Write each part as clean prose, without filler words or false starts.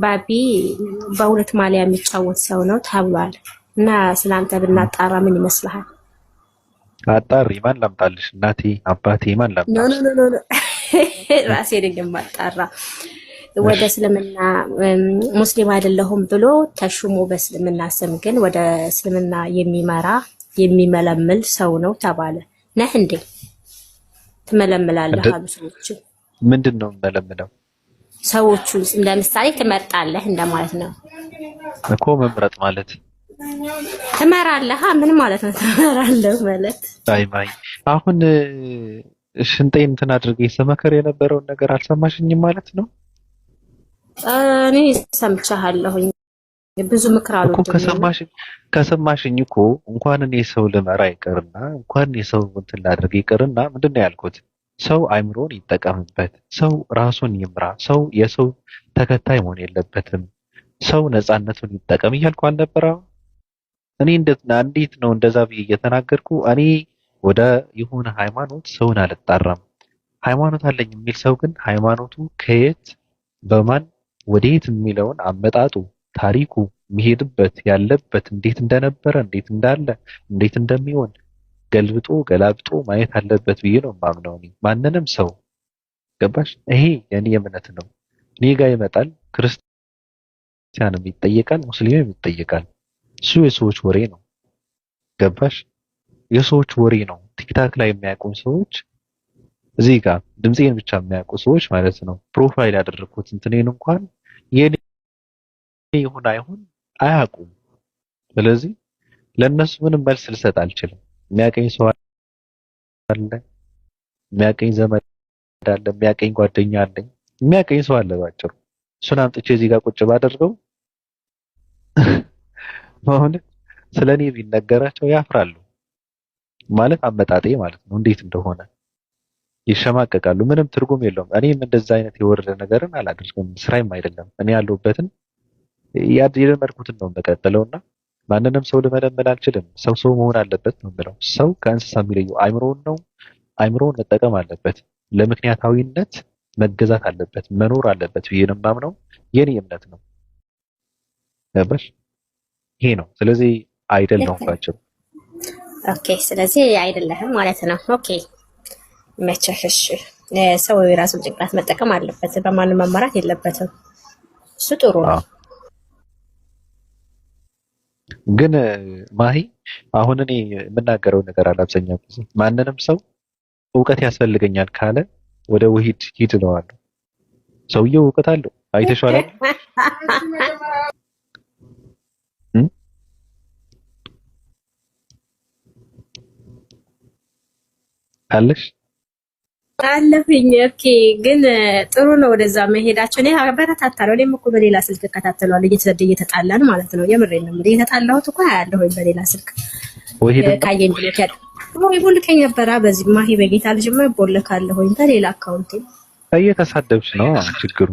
ባቢ በሁለት ማሊያ የሚጫወት ሰው ነው ተብሏል። እና ስለአንተ ብናጣራ ምን ይመስልሃል? አጣሪ። ማን ላምጣልሽ? እናቴ አባቴ ማን ኖ ላምጣ? ኖ ኖ ኖ ራሴ ነኝ የማጣራ። ወደ እሺ እስልምና ሙስሊም አይደለሁም ብሎ ተሹሞ በእስልምና ስም ግን ወደ እስልምና የሚመራ የሚመለምል ሰው ነው ተባለ። ነህ እንዴ? ትመለምላለህ አሉ ሰዎች። ምንድን ነው የምመለምለው ሰዎቹን ለምሳሌ ትመርጣለህ እንደማለት ነው እኮ። መምረጥ ማለት ትመራለህ። ምን ማለት ነው ትመራለህ ማለት? አይ ማይ አሁን ሽንጤን እንትን አድርጌ ስመከር የነበረውን ነገር አልሰማሽኝም ማለት ነው እኔ ሰምቻለሁኝ። ብዙ ምክር እኮ። አልወድም። ከሰማሽኝ እኮ እንኳን እኔ ሰው ልመራ ይቅርና እንኳን እኔ ሰው እንትን ላድርግ ይቅርና ምንድን ነው ያልኩት? ሰው አይምሮን ይጠቀምበት፣ ሰው ራሱን ይምራ፣ ሰው የሰው ተከታይ መሆን የለበትም፣ ሰው ነፃነቱን ይጠቀም እያልኩ አልነበረ? እኔ እንዴት ነው እንደዛ ብዬ እየተናገርኩ እኔ ወደ የሆነ ሃይማኖት ሰውን አልጣራም። ሃይማኖት አለኝ የሚል ሰው ግን ሃይማኖቱ ከየት በማን ወዴት የሚለውን አመጣጡ፣ ታሪኩ፣ የሚሄድበት ያለበት እንዴት እንደነበረ እንዴት እንዳለ እንዴት እንደሚሆን ገልብጦ ገላብጦ ማየት አለበት ብዬ ነው የማምነው። እኔ ማንንም ሰው ገባሽ? ይሄ የኔ እምነት ነው። እኔ ጋር ይመጣል፣ ክርስቲያንም ይጠየቃል፣ ሙስሊምም ይጠየቃል። እሱ የሰዎች ወሬ ነው። ገባሽ? የሰዎች ወሬ ነው። ቲክታክ ላይ የሚያውቁ ሰዎች እዚህ ጋር ድምፄን ብቻ የሚያውቁ ሰዎች ማለት ነው። ፕሮፋይል ያደረኩት እንትኔን እንኳን የኔ ይሁን አይሁን አያውቁም። ስለዚህ ለእነሱ ምንም መልስ ልሰጥ አልችልም። የሚያቀኝ ሰው አለ፣ የሚያቀኝ ዘመድ አለ፣ የሚያቀኝ ጓደኛ አለኝ፣ የሚያቀኝ ሰው አለ። ባጭሩ እሱን አምጥቼ እዚህ ጋር ቁጭ ባደርገው በእውነት ስለኔ ቢነገራቸው ያፍራሉ። ማለት አመጣጤ ማለት ነው እንዴት እንደሆነ ይሸማቀቃሉ። ምንም ትርጉም የለውም። እኔም እንደዛ አይነት የወረደ ነገርን አላደርግም፣ ስራዬም አይደለም። እኔ ያለሁበትን የለመድኩትን ነው የምቀጥለውና ማንንም ሰው ልመለመል አልችልም። ሰው መሆን አለበት ነው የምለው። ሰው ከእንስሳ የሚለየው አይምሮውን ነው። አይምሮውን መጠቀም አለበት። ለምክንያታዊነት መገዛት አለበት፣ መኖር አለበት ብዬ ነው የማምነው። የኔ እምነት ነው። ገባሽ? ይሄ ነው። ስለዚህ አይደለሁም ባጭሩ። ኦኬ፣ ስለዚህ አይደለህም ማለት ነው። ኦኬ፣ መቸሽ። ሰው የራሱን ጭንቅላት መጠቀም አለበት፣ በማንም መመራት የለበትም። እሱ ጥሩ ነው። ግን ማሂ አሁን እኔ የምናገረው ነገር አለ። አብዛኛው ጊዜ ማንንም ሰው እውቀት ያስፈልገኛል ካለ ወደ ውሂድ ሂድ እለዋለሁ። ሰውየው እውቀት አለው። አይተሽዋል አለሽ አለፍኝ። ኦኬ፣ ግን ጥሩ ነው ወደዛ መሄዳቸው። እኔ አበረታታለሁ። እኔም እኮ በሌላ ስልክ እከታተለዋለሁ እየተጣላን ማለት ነው። የምሬን ነው እንግዲህ የተጣላሁት እኮ አያለሁኝ በሌላ ስልክ ካየኝ ብሎት ያለ ወይ ቦልከኝ ነበራ። በዚህ ማሂ በጌታ ልጅማ ቦልካለሁኝ በሌላ አካውንቴ። እየተሳደብሽ ነው ችግሩ።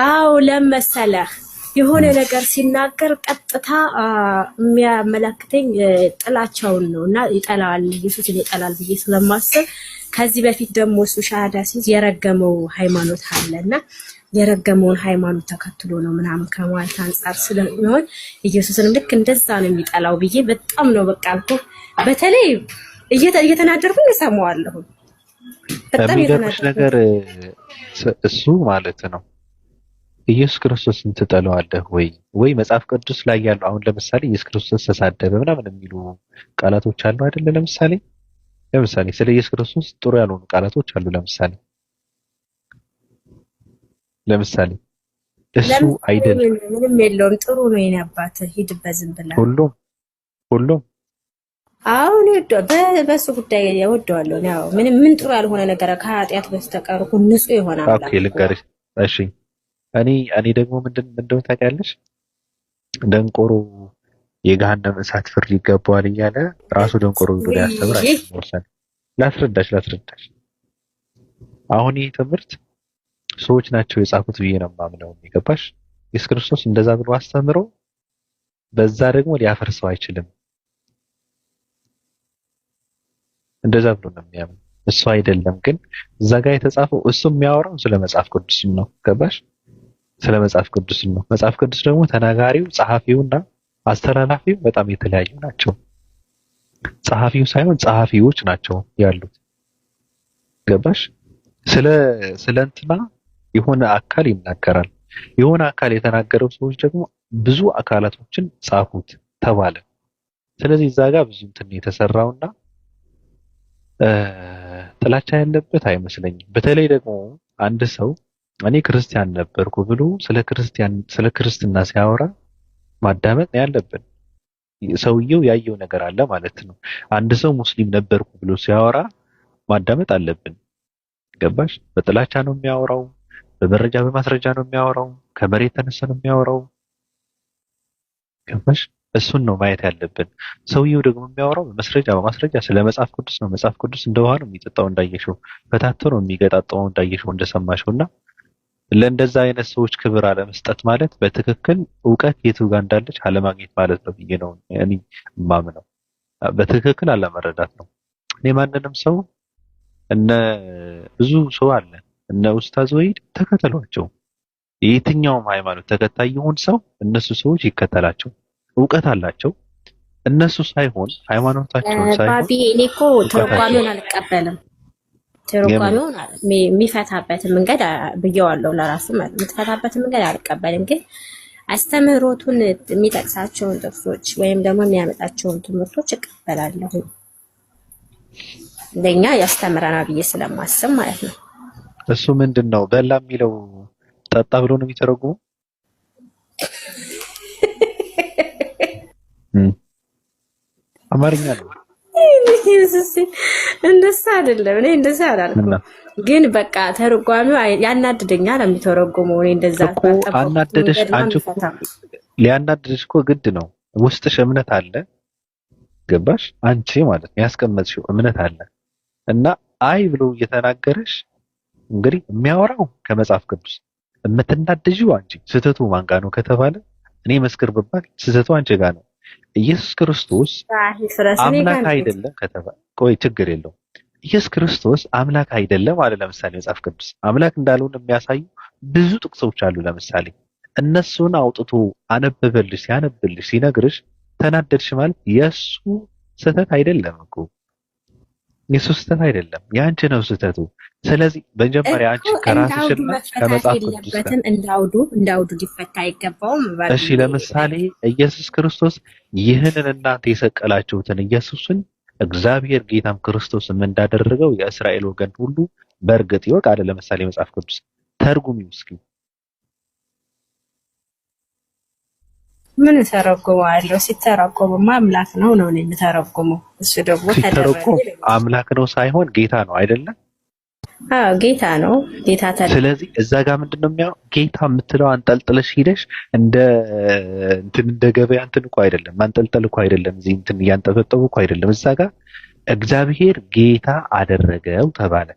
አዎ ለመሰለህ የሆነ ነገር ሲናገር ቀጥታ የሚያመላክተኝ ጥላቻውን ነው እና ይጠላል፣ ኢየሱስን ይጠላል ብዬ ስለማስብ ከዚህ በፊት ደግሞ እሱ ሻሃዳ ሲይዝ የረገመው ሃይማኖት አለና የረገመውን ሃይማኖት ተከትሎ ነው ምናምን ከማለት አንጻር ስለሚሆን ኢየሱስንም ልክ እንደዛ ነው የሚጠላው ብዬ በጣም ነው በቃ እኮ በተለይ እየተናደርኩኝ እሰማዋለሁ። በጣም የሚገርምሽ ነገር እሱ ማለት ነው ኢየሱስ ክርስቶስን ትጠላዋለህ ወይ መጽሐፍ ቅዱስ ላይ ያሉ አሁን ለምሳሌ ኢየሱስ ክርስቶስ ተሳደበ ምናምን የሚሉ ቃላቶች አሉ አይደለ? ለምሳሌ ስለ ኢየሱስ ክርስቶስ ጥሩ ያልሆኑ ቃላቶች አሉ። ለምሳሌ እሱ አይደለም ምንም የለውም ጥሩ ነው የኔ አባት ሂድበት ዝም ብለህ ሁሉም አሁን በሱ ጉዳይ እወደዋለሁ። ያው ምን ጥሩ ያልሆነ ነገር ከኃጢአት በስተቀር ንጹህ ይሆናል። ኦኬ ልንገርሽ። እሺ እኔ ደግሞ ምንድነው ታውቂያለሽ? ደንቆሮ የገሃነም እሳት ፍርድ ይገባዋል እያለ ራሱ ደንቆሮ ብሎ ያስተምር አይደለም። ላስረዳሽ አሁን ይህ ትምህርት ሰዎች ናቸው የጻፉት ብዬ ነው የማምነው። የሚገባሽ ኢየሱስ ክርስቶስ እንደዛ ብሎ አስተምሮ በዛ ደግሞ ሊያፈርሰው አይችልም። እንደዛ ብሎ ነው የሚያምነው እሱ አይደለም። ግን እዛ ጋር የተጻፈው እሱ የሚያወራው ስለ መጽሐፍ ቅዱስ ነው። ገባሽ? ስለ መጽሐፍ ቅዱስ ነው። መጽሐፍ ቅዱስ ደግሞ ተናጋሪው ጸሐፊውና አስተላላፊው በጣም የተለያዩ ናቸው። ጸሐፊው ሳይሆን ጸሐፊዎች ናቸው ያሉት። ገባሽ? ስለ ስለ እንትና የሆነ አካል ይናገራል። የሆነ አካል የተናገረው ሰዎች ደግሞ ብዙ አካላቶችን ጻፉት ተባለ። ስለዚህ እዛ ጋር ብዙ እንትን የተሰራውና ጥላቻ ያለበት አይመስለኝም። በተለይ ደግሞ አንድ ሰው እኔ ክርስቲያን ነበርኩ ብሎ ስለ ክርስትና ሲያወራ ማዳመጥ ነው ያለብን። ሰውየው ያየው ነገር አለ ማለት ነው። አንድ ሰው ሙስሊም ነበርኩ ብሎ ሲያወራ ማዳመጥ አለብን። ገባሽ? በጥላቻ ነው የሚያወራው፣ በመረጃ በማስረጃ ነው የሚያወራው፣ ከመሬት ተነሳ ነው የሚያወራው። ገባሽ? እሱን ነው ማየት ያለብን። ሰውየው ደግሞ የሚያወራው በማስረጃ ስለ መጽሐፍ ቅዱስ ነው። መጽሐፍ ቅዱስ እንደ ውሃ ነው የሚጠጣው እንዳየሽው፣ በታቶ ነው የሚገጣጠመው እንዳየሽው እንደሰማሽውና ለእንደዛ አይነት ሰዎች ክብር አለመስጠት ማለት በትክክል እውቀት የቱ ጋር እንዳለች አለማግኘት ማለት ነው ብዬ ነው እኔ የማምነው። በትክክል አለመረዳት ነው። እኔ ማንንም ሰው እነ ብዙ ሰው አለ እነ ኡስታዝ ወሂድ ተከተሏቸው። የትኛውም ሃይማኖት ተከታይ ይሁን ሰው እነሱ ሰዎች ይከተላቸው፣ እውቀት አላቸው። እነሱ ሳይሆን ሃይማኖታቸውን ሳይሆን ባቢ እኔ እኮ ተርጓሚውን አልቀበልም። ተርጓሚውን የሚፈታበትን መንገድ ብየዋለሁ ለራሱ ማለት የምትፈታበትን መንገድ አልቀበልም። ግን አስተምህሮቱን የሚጠቅሳቸውን ጥቅሶች ወይም ደግሞ የሚያመጣቸውን ትምህርቶች እቀበላለሁ። ለኛ ያስተምረናል ብዬ ስለማስብ ማለት ነው። እሱ ምንድን ነው በላ የሚለው ጠጣ ብሎ ነው የሚተረጉመው። አማርኛ ነው እንደዛ አይደለም። እኔ እንደዛ አላልኩም፣ ግን በቃ ተርጓሚው ያናድደኛል የሚተረጉመው። እኔ እንደዛ አናደደሽ? አንቺ እኮ ሊያናድድሽ እኮ ግድ ነው። ውስጥሽ እምነት አለ። ገባሽ? አንቺ ማለት ነው ያስቀመጥሽው እምነት አለ እና አይ ብሎ እየተናገረሽ እንግዲህ የሚያወራው ከመጽሐፍ ቅዱስ የምትናደጂው አንቺ። ስህተቱ ማን ጋር ነው ከተባለ እኔ መስክር ብባል ስህተቱ አንቺ ጋር ነው። ኢየሱስ ክርስቶስ አምላክ አይደለም ከተባለ ቆይ ችግር የለውም። ኢየሱስ ክርስቶስ አምላክ አይደለም አለ። ለምሳሌ መጽሐፍ ቅዱስ አምላክ እንዳልሆነ የሚያሳዩ ብዙ ጥቅሶች አሉ። ለምሳሌ እነሱን አውጥቶ አነበበልሽ፣ ሲያነብልሽ፣ ሲነግርሽ ተናደድሽ ማለት የሱ ስህተት አይደለም እኮ የሱ ስህተት አይደለም፣ ያንቺ ነው ስህተቱ። ስለዚህ መጀመሪያ አንቺ ከራስሽና ከመጽሐፍ ቅዱስ እንዳውዱ ሊፈታ አይገባውም። እሺ ለምሳሌ ኢየሱስ ክርስቶስ ይህንን እናንተ የሰቀላችሁትን ኢየሱስን እግዚአብሔር ጌታም ክርስቶስም እንዳደረገው የእስራኤል ወገን ሁሉ በእርግጥ ይወቅ አለ። ለምሳሌ መጽሐፍ ቅዱስ ተርጉሚው እስኪ። ምን ተረጉመዋለሁ? ሲተረጎምማ አምላክ ነው የምተረጉመው። እሱ ደግሞ ሲተረጎም አምላክ ነው ሳይሆን ጌታ ነው አይደለም? አዎ ጌታ ነው። ጌታ ስለዚህ እዛ ጋር ምንድነው የሚያው ጌታ የምትለው አንጠልጥለሽ ሂደሽ እንደ ገበያ እኮ አይደለም፣ አንጠልጠል እኮ አይደለም፣ እዚህ እያንጠበጠቡ እኮ አይደለም። እዛ ጋር እግዚአብሔር ጌታ አደረገው ተባለ።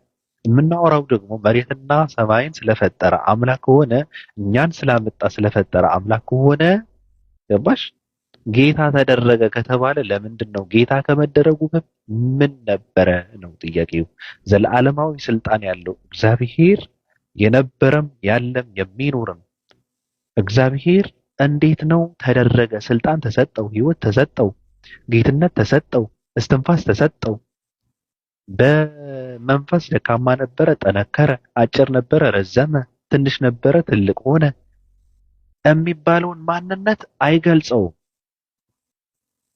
የምናወራው ደግሞ መሬትና ሰማይን ስለፈጠረ አምላክ ከሆነ እኛን ስላመጣ ስለፈጠረ አምላክ ከሆነ ገባሽ? ጌታ ተደረገ ከተባለ ለምንድን ነው ጌታ ከመደረጉ ምን ነበረ ነው ጥያቄው። ዘለዓለማዊ ስልጣን ያለው እግዚአብሔር የነበረም ያለም የሚኖርም እግዚአብሔር እንዴት ነው ተደረገ? ስልጣን ተሰጠው፣ ህይወት ተሰጠው፣ ጌትነት ተሰጠው፣ እስትንፋስ ተሰጠው። በመንፈስ ደካማ ነበረ፣ ጠነከረ፣ አጭር ነበረ፣ ረዘመ፣ ትንሽ ነበረ፣ ትልቅ ሆነ የሚባለውን ማንነት አይገልጸውም።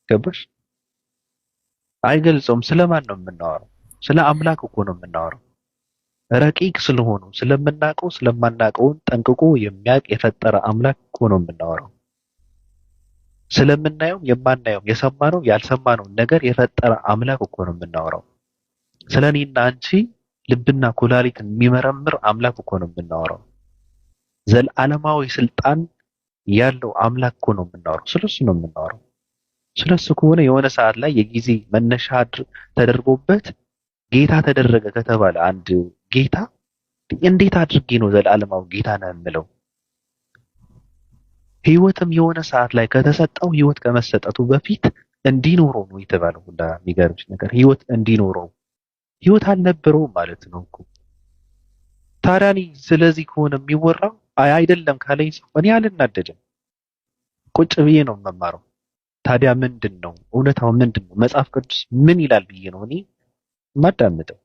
ገባሽ? አይገልጸውም። ስለማን ነው የምናወራው? ስለ አምላክ እኮ ነው የምናወራው። ረቂቅ ስለሆኑ ስለምናውቀው ስለማናውቀውን ጠንቅቆ የሚያውቅ የፈጠረ አምላክ እኮ ነው የምናወራው። ስለምናየውም የማናየውም የሰማነው ያልሰማነው ነገር የፈጠረ አምላክ እኮ ነው የምናወራው። ስለኔና አንቺ ልብና ኩላሊትን የሚመረምር አምላክ እኮ ነው የምናወራው። ዘለዓለማዊ ስልጣን ያለው አምላክ እኮ ነው የምናወራው። ስለሱ ነው የምናወራው። ስለሱ ከሆነ የሆነ ሰዓት ላይ የጊዜ መነሻ ተደርጎበት ጌታ ተደረገ ከተባለ አንድ ጌታ እንዴት አድርጌ ነው ዘለዓለማዊ ጌታ ነው የምለው? ህይወትም የሆነ ሰዓት ላይ ከተሰጠው ህይወት ከመሰጠቱ በፊት እንዲኖረው ነው የተባለው። የሚገርምሽ ነገር ህይወት እንዲኖረው ህይወት አልነበረውም ማለት ነው እኮ። ታዲያ ስለዚህ ከሆነ የሚወራው አይ አይደለም ካለኝ ሰው እኔ አልናደድም። ቁጭ ብዬ ነው የምማረው። ታዲያ ምንድነው እውነታው? ምንድነው መጽሐፍ ቅዱስ ምን ይላል ብዬ ነው እኔ የማዳምጠው።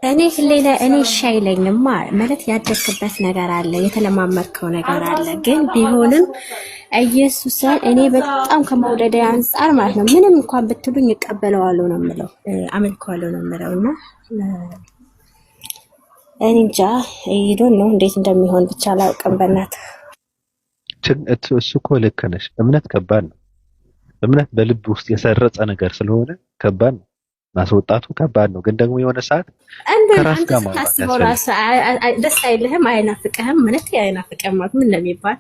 እኔ ሌላ እኔ እሺ አይለኝም ማለት ያደግክበት ነገር አለ፣ የተለማመድከው ነገር አለ። ግን ቢሆንም ኢየሱስን እኔ በጣም ከመውደድ አንጻር ማለት ነው ምንም እንኳን ብትሉኝ እቀበለዋለሁ ነው የምለው፣ አመልከዋለሁ ነው የምለው። እና እኔ እንጃ ይዶን ነው እንዴት እንደሚሆን ብቻ አላውቅም። በእናትህ እሱ እኮ ልክ ነሽ። እምነት ከባድ ነው። እምነት በልብ ውስጥ የሰረጸ ነገር ስለሆነ ከባድ ነው። ማስወጣቱ ከባድ ነው። ግን ደግሞ የሆነ ሰዓት ከራስ ጋር ማውራት ደስ አይልህም? አይናፍቅህም? ማለት አይናፍቅህም ማለት ምን እንደሚባል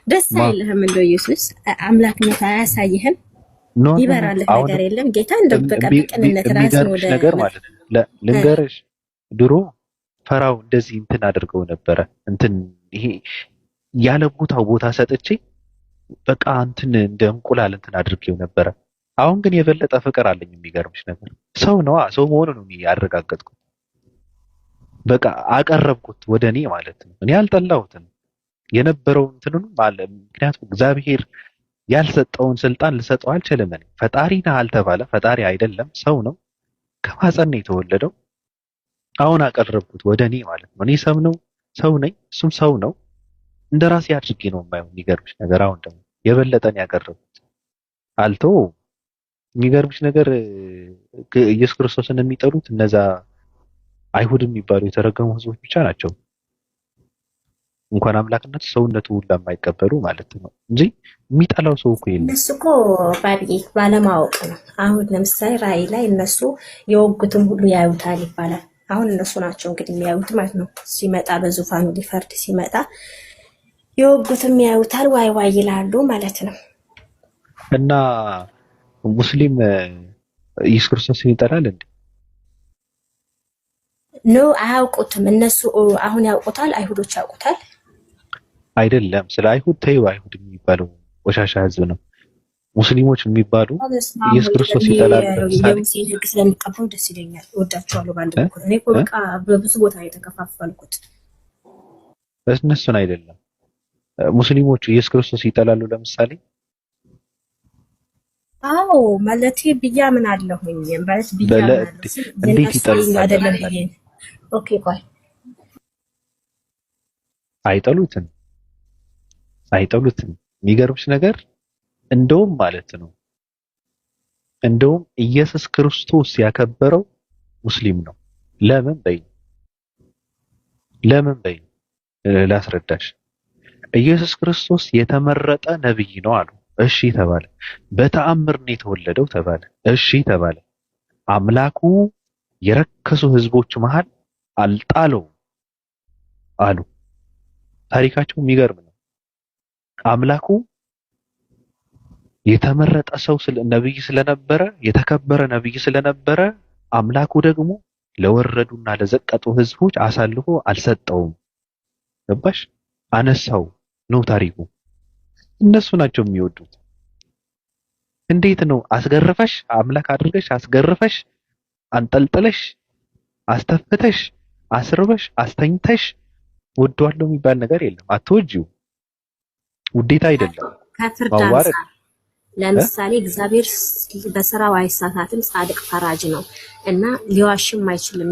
ደስ አይልህም? እንደው ኢየሱስ አምላክነት አያሳይህም? ይበራልህ ነገር የለም? ጌታ እንደው በቅንነት ራስን ወደ ነገር ማለት ነው። ልንገርሽ ድሮ ፈራው እንደዚህ እንትን አድርገው ነበረ። እንትን ይሄ ያለ ቦታው ቦታ ሰጥቼ በቃ እንትን እንደ እንቁላል እንትን አድርጌው ነበረ። አሁን ግን የበለጠ ፍቅር አለኝ። የሚገርምሽ ነገር ሰው ነው ሰው መሆኑን ነው ያረጋገጥኩት። በቃ አቀረብኩት ወደ እኔ ማለት ነው። እኔ አልጠላሁትም የነበረው እንትኑን ማለት ምክንያቱም እግዚአብሔር ያልሰጠውን ስልጣን ልሰጠው አልችልም። እኔ ፈጣሪ ነህ አልተባለ ፈጣሪ አይደለም ሰው ነው። ከማፀን ነው የተወለደው። አሁን አቀረብኩት ወደ እኔ ማለት ነው። እኔ ሰው ነኝ፣ እሱም ሰው ነው። እንደራሴ አድርጌ ነው የማየው። የሚገርምሽ ነገር አሁን ደግሞ የበለጠን ያቀረብኩት አልተወውም። የሚገርምሽ ነገር ኢየሱስ ክርስቶስን የሚጠሉት እነዛ አይሁድ የሚባሉ የተረገሙ ህዝቦች ብቻ ናቸው። እንኳን አምላክነት ሰውነቱ ሁላ የማይቀበሉ ማለት ነው እንጂ የሚጠላው ሰው እኮ የለም። እነሱ እኮ ባለማወቅ ነው። አሁን ለምሳሌ ራእይ ላይ እነሱ የወጉትም ሁሉ ያዩታል ይባላል። አሁን እነሱ ናቸው እንግዲህ የሚያዩት ማለት ነው። ሲመጣ በዙፋኑ ሊፈርድ ሲመጣ የወጉትም ያዩታል፣ ዋይ ዋይ ይላሉ ማለት ነው። እና ሙስሊም ኢየሱስ ክርስቶስን ይጠላል እንዴ? ኖ አያውቁትም። እነሱ አሁን ያውቁታል፣ አይሁዶች ያውቁታል። አይደለም ስለ አይሁድ ተይው። አይሁድ የሚባለው ቆሻሻ ህዝብ ነው። ሙስሊሞች የሚባሉ ኢየሱስ ክርስቶስ ይጠላል። የሙስሊም ህግ ስለሚቀበሉ ደስ ይለኛል፣ እወዳቸዋለሁ። በአንድ በኩል እኔ እኮ በቃ በብዙ ቦታ የተከፋፈልኩት እነሱን አይደለም። ሙስሊሞቹ ኢየሱስ ክርስቶስ ይጠላሉ። ለምሳሌ አዎ ማለት ብያ ምን አለሁኝ ማለት ብያ እንዴት ይጠላሉ አይደለም ብዬ ኦኬ ቆይ አይጠሉትም። የሚገርምሽ ነገር እንደውም ማለት ነው ኢየሱስ ክርስቶስ ያከበረው ሙስሊም ነው። ለምን በይ ላስረዳሽ። ኢየሱስ ክርስቶስ የተመረጠ ነብይ ነው አሉ። እሺ ተባለ። በተአምር ነው የተወለደው ተባለ። እሺ ተባለ። አምላኩ የረከሱ ህዝቦች መሃል አልጣለውም አሉ። ታሪካቸው የሚገርም ነው። አምላኩ የተመረጠ ሰው ነብይ ስለነበረ የተከበረ ነብይ ስለነበረ አምላኩ ደግሞ ለወረዱና ለዘቀጡ ህዝቦች አሳልፎ አልሰጠውም። ገባሽ? አነሳው ነው ታሪኩ። እነሱ ናቸው የሚወዱት። እንዴት ነው አስገርፈሽ አምላክ አድርገሽ አስገርፈሽ አንጠልጥለሽ አስተፍተሽ አስርበሽ አስተኝተሽ ወዷለው የሚባል ነገር የለም። አትወጂው። ውዴታ አይደለም ማዋረድ። ለምሳሌ እግዚአብሔር በስራው አይሳሳትም፣ ጻድቅ ፈራጅ ነው እና ሊዋሽም አይችልም።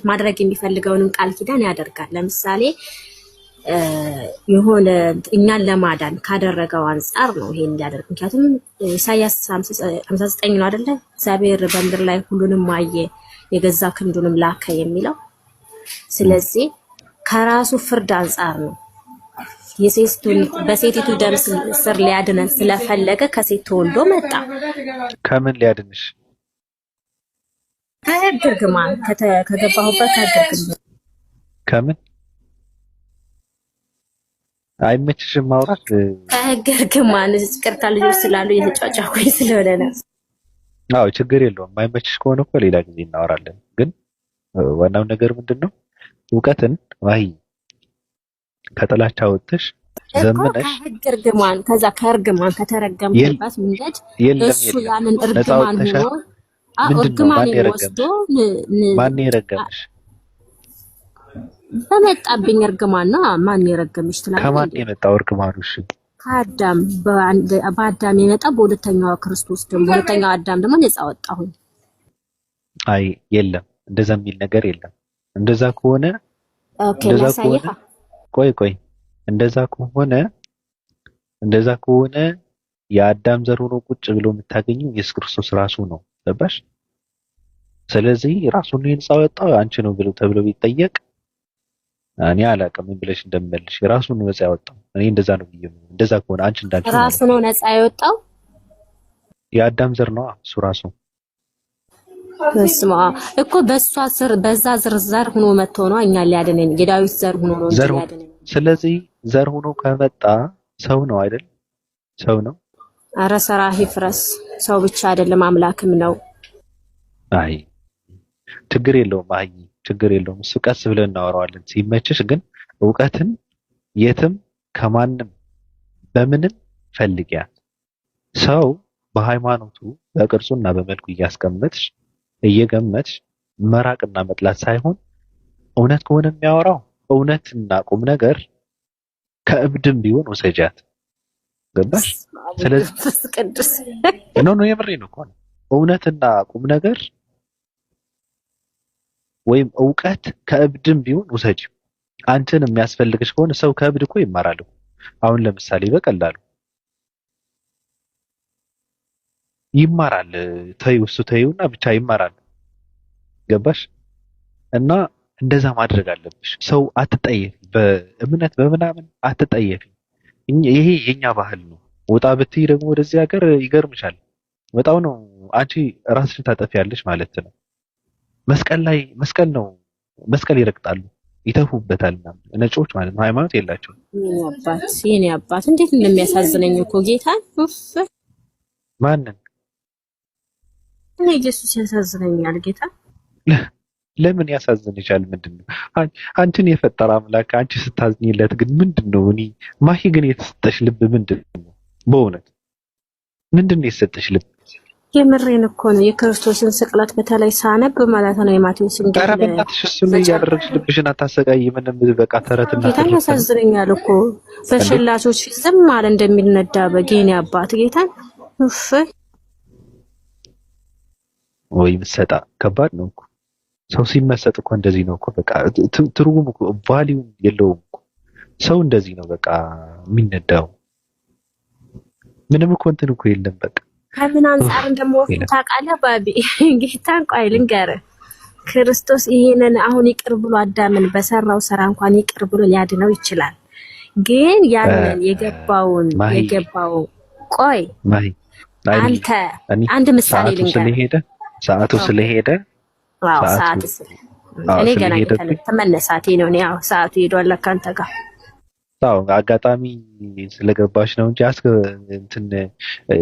ማድረግ የሚፈልገውንም ቃል ኪዳን ያደርጋል። ለምሳሌ የሆነ እኛን ለማዳን ካደረገው አንጻር ነው ይሄን ያደርግ። ምክንያቱም ኢሳይያስ 59 ነው አይደለ? እግዚአብሔር በምድር ላይ ሁሉንም አየ የገዛ ክንዱንም ላከ የሚለው። ስለዚህ ከራሱ ፍርድ አንጻር ነው በሴቲቱ ደም ስር ሊያድነን ስለፈለገ ከሴት ተወልዶ መጣ። ከምን ሊያድንሽ? ከሕግ እርግማን ከገባሁበት ሕግ እርግማን። ከምን አይመችሽም ማውራት? ከሕግ እርግማን ቅርታ ልጆች ስላሉ እየተጫጫኩኝ ስለሆነ ነው። አዎ ችግር የለውም። አይመችሽ ከሆነ እኮ ሌላ ጊዜ እናወራለን። ግን ዋናው ነገር ምንድነው? እውቀትን ዋይ ከጥላቻ ወጥተሽ ዘመነሽ ከሕግ እርግማን ከዛ ከእርግማን ከተረገምበት መንገድ እሱ ያንን እርግማን ሆኖ እርግማን ወስዶ ማን የረገመሽ? በመጣብኝ እርግማን ነው። ማን የረገመሽ ትላለህ? ከማን የመጣው እርግማኑ? እሺ ከአዳም በአዳም የመጣ በሁለተኛው ክርስቶስ ደግሞ ሁለተኛው አዳም ደግሞ ነፃ ወጣሁኝ። አይ የለም እንደዛ የሚል ነገር የለም። እንደዛ ከሆነ ቆይ እንደዛ ከሆነ የአዳም ዘር ሆኖ ቁጭ ብሎ የምታገኘው ኢየሱስ ክርስቶስ ራሱ ነው። ገባሽ? ስለዚህ ራሱን ነፃ ወጣው አንቺ ነው ብሎ ተብሎ ቢጠየቅ እኔ አላውቅም ምን ብለሽ እንደምመልሽ። ራሱን ነፃ ያወጣው እኔ እንደዛ ነው ብዬ ነው። እንደዛ ከሆነ አንቺ እንዳልሽ ራሱ ነው ነፃ ያወጣው የአዳም ዘር ነው እሱ ራሱ። በስማ እኮ በሷ ስር በዛ ዘር ሆኖ መጥቶ ነው እኛን ሊያድነን የዳዊት ዘር ሆኖ ነው ሊያድነን። ስለዚህ ዘር ሆኖ ከመጣ ሰው ነው አይደል? ሰው ነው። አረ ሰራህ ይፍረስ። ሰው ብቻ አይደለም አምላክም ነው። አይ ችግር የለውም። አይ ችግር የለውም። እሱ ቀስ ብለን እናወራዋለን ሲመችሽ። ግን እውቀትን የትም ከማንም በምንም ፈልጊያት። ሰው በሃይማኖቱ በቅርጹና በመልኩ እያስቀመጥሽ እየገመትሽ መራቅና መጥላት ሳይሆን እውነት ከሆነ የሚያወራው እውነትና ቁም ነገር ከእብድም ቢሆን ወሰጃት። ገባሽ? ስለዚህ ቅዱስ ነው የምሬን እኮ ነው። እውነትና ቁም ነገር ወይም እውቀት ከእብድም ቢሆን ውሰጂ። አንተን የሚያስፈልግሽ ከሆነ ሰው ከእብድ እኮ ይማራል። አሁን ለምሳሌ በቀላሉ ይማራል። እሱ ተይውና ብቻ ይማራል። ገባሽ? እና እንደዛ ማድረግ አለብሽ። ሰው አትጠየፊ፣ በእምነት በምናምን አትጠየፊ። ይሄ የኛ ባህል ነው። ወጣ ብትይ ደግሞ ወደዚህ ሀገር ይገርምሻል። ወጣው ነው አንቺ ራስሽን ታጠፊያለሽ ማለት ነው። መስቀል ይረግጣሉ፣ ይተፉበታል። ነጮች ማለት ነው። ሃይማኖት የላቸውም። የኔ አባት እንዴት እንደሚያሳዝነኝ እኮ ጌታን ማንን እኔ ኢየሱስ ያሳዝነኛል። ጌታ ለምን ያሳዝንሻል? ምንድነው? አንቺን የፈጠረ አምላክ አንቺ ስታዝኝለት ግን ምንድነው? እኔ ማሂ ግን የተሰጠሽ ልብ ምንድነው? በእውነት ምንድነው የተሰጠሽ ልብ? የምሬን እኮ ነው። የክርስቶስን ስቅለት በተለይ ሳነብ ማለት ነው የማቴዎስ እንግዲህ ኧረ በእናትሽ እሱን እያደረግሽ ልብሽን አታሰቃይ። ምንም በቃ ተረትና ጌታ ያሳዝነኛል እኮ በሸላቾች ዝም አለ እንደሚነዳ በጌኔ አባት ጌታን ወይ ምሰጣ ከባድ ነው እኮ ሰው ሲመሰጥ እኮ እንደዚህ ነው እኮ በቃ ትርጉም እኮ ቫልዩ የለውም እኮ ሰው እንደዚህ ነው በቃ የሚነዳው። ምንም እኮ እንትን እኮ የለም በቃ ከምን አንፃር እንደምወስድ ታውቃለህ ባቢ? ጌታን ቆይ ልንገርህ፣ ክርስቶስ ይሄንን አሁን ይቅር ብሎ አዳምን በሰራው ስራ እንኳን ይቅር ብሎ ሊያድነው ይችላል። ግን ያንን የገባውን ቆይ አንተ አንድ ምሳሌ ልንገርህ። ሰዓቱ ስለሄደ እኔ ገና ተመነሳቴ ነው። እኔ ያው ሰዓቱ ሄዷል ለካ አንተ ጋር። አዎ አጋጣሚ ስለገባሽ ነው እንጂ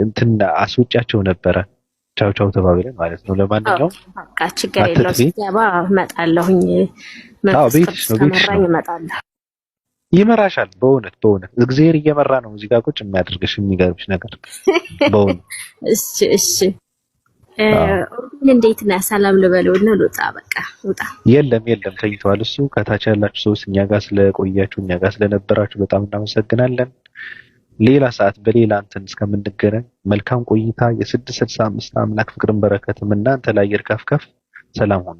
እንትን አስወጫቸው ነበረ። ቻው ቻው ተባብለን ማለት ነው። ለማንኛውም በቃ ችግር የለውም። ሲገባ እመጣለሁኝ። ቤትሽ ነው እመጣለሁ። ይመራሻል። በእውነት እግዚአብሔር እየመራ ነው እዚህ ጋር ቁጭ የሚያደርግሽ። የሚገርምሽ ነገር በእውነት እሺ እንዴት ነህ? ሰላም ልበለውና ልውጣ። በቃ ውጣ። የለም ተኝተዋል። እሱ ከታች ያላችሁ ሰዎች እኛ ጋር ስለቆያችሁ እኛ ጋር ስለነበራችሁ በጣም እናመሰግናለን። ሌላ ሰዓት በሌላ እንትን እስከምንገናኝ መልካም ቆይታ። የ665 አምላክ ፍቅርን በረከትም እናንተ ላይ ይርከፍከፍ። ሰላም ሁኑ።